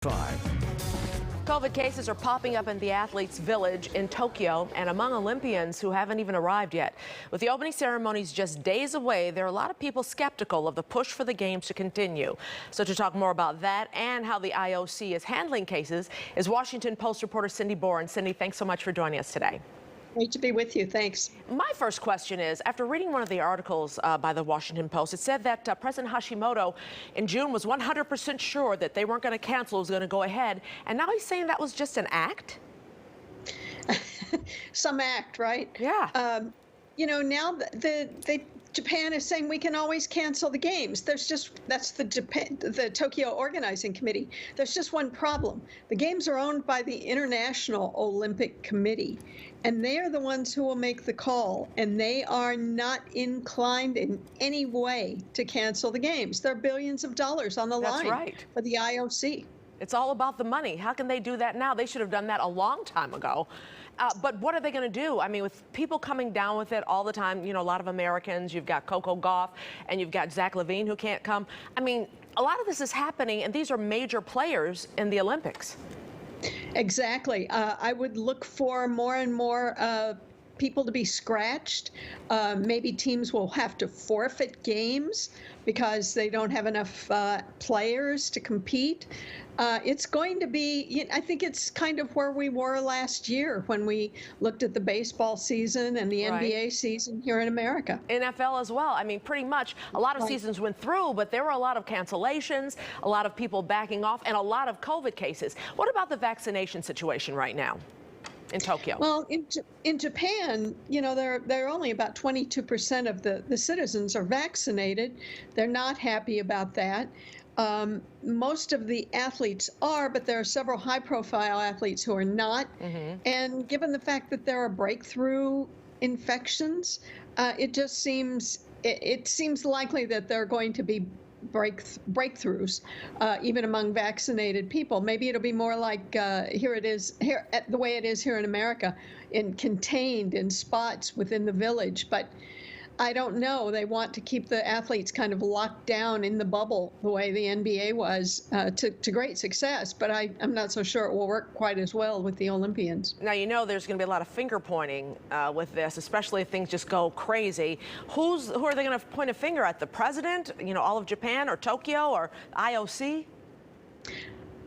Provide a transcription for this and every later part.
COVID cases are popping up in the athletes' village in Tokyo and among Olympians who haven't even arrived yet. With the opening ceremonies just days away, there are a lot of people skeptical of the push for the games to continue. So to talk more about that and how the IOC is handling cases is Washington Post reporter Cindy Boren. Cindy, thanks so much for joining us today. Great to be with you. Thanks. My first question is, after reading one of the articles by the Washington Post, it said that President Hashimoto in June was 100% sure that they weren't going to cancel, it was going to go ahead. And now he's saying that was just an act? Some act, right? Yeah. Now Japan is saying we can always cancel the games. That's the Tokyo Organizing Committee. There's just one problem. The games are owned by the International Olympic Committee, and they are the ones who will make the call, and they are not inclined in any way to cancel the games. There are billions of dollars on the line for the IOC. It's all about the money. How can they do that now? They should have done that a long time ago. But what are they going to do? I mean, with people coming down with it all the time, a lot of Americans, you've got Coco Gauff and you've got Zach LaVine who can't come. I mean, a lot of this is happening, and these are major players in the Olympics. Exactly. I would look for more and more people to be scratched. Maybe teams will have to forfeit games because they don't have enough players to compete. It's going to be, I think it's kind of where we were last year when we looked at the baseball season and the NBA season here in America. NFL as well. I mean, pretty much a lot of seasons went through, but there were a lot of cancellations, a lot of people backing off, and a lot of COVID cases. What about the vaccination situation right now in Tokyo? Well, in Japan, they're only about 22% of the citizens are vaccinated. They're not happy about that. Most of the athletes are, but there are several high-profile athletes who are not. And given the fact that there are breakthrough infections, it seems likely that there are going to be breakthroughs even among vaccinated people. Maybe it'll be more like the way it is here in America, contained in spots within the village. But I don't know. They want to keep the athletes kind of locked down in the bubble the way the NBA was to great success. But I'm not so sure it will work quite as well with the Olympians. Now, there's going to be a lot of finger pointing with this, especially if things just go crazy. Who are they going to point a finger at? The president, all of Japan, or Tokyo, or IOC?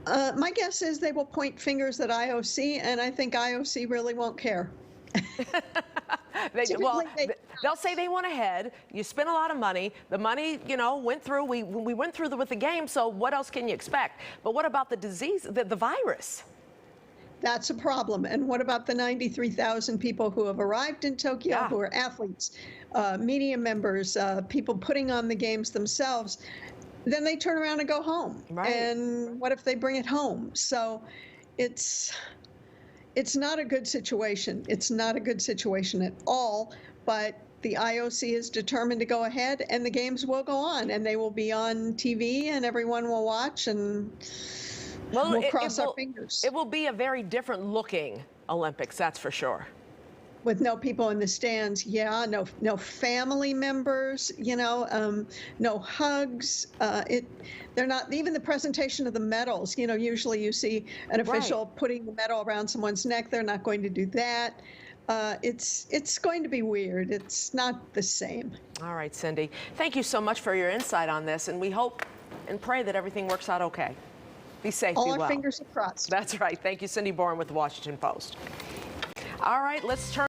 My guess is they will point fingers at IOC, and I think IOC really won't care. They'll say they went ahead. You spent a lot of money. The money, went through. We went through with the game. So what else can you expect? But what about the disease, the virus? That's a problem. And what about the 93,000 people who have arrived in Tokyo, who are athletes, media members, people putting on the games themselves? Then they turn around and go home. And what if they bring it home? So it's not a good situation. It's not a good situation at all, but the IOC is determined to go ahead, and the games will go on, and they will be on TV, and everyone will watch, and we'll cross our fingers. It will be a very different looking Olympics, that's for sure. With no people in the stands, no family members, no hugs. They're not, even the presentation of the medals, usually you see an official putting the medal around someone's neck. They're not going to do that. It's going to be weird. It's not the same. All right, Cindy. Thank you so much for your insight on this, and we hope and pray that everything works out okay. Be safe, be well. All our fingers are crossed. That's right. Thank you, Cindy Boren with the Washington Post. All right, let's turn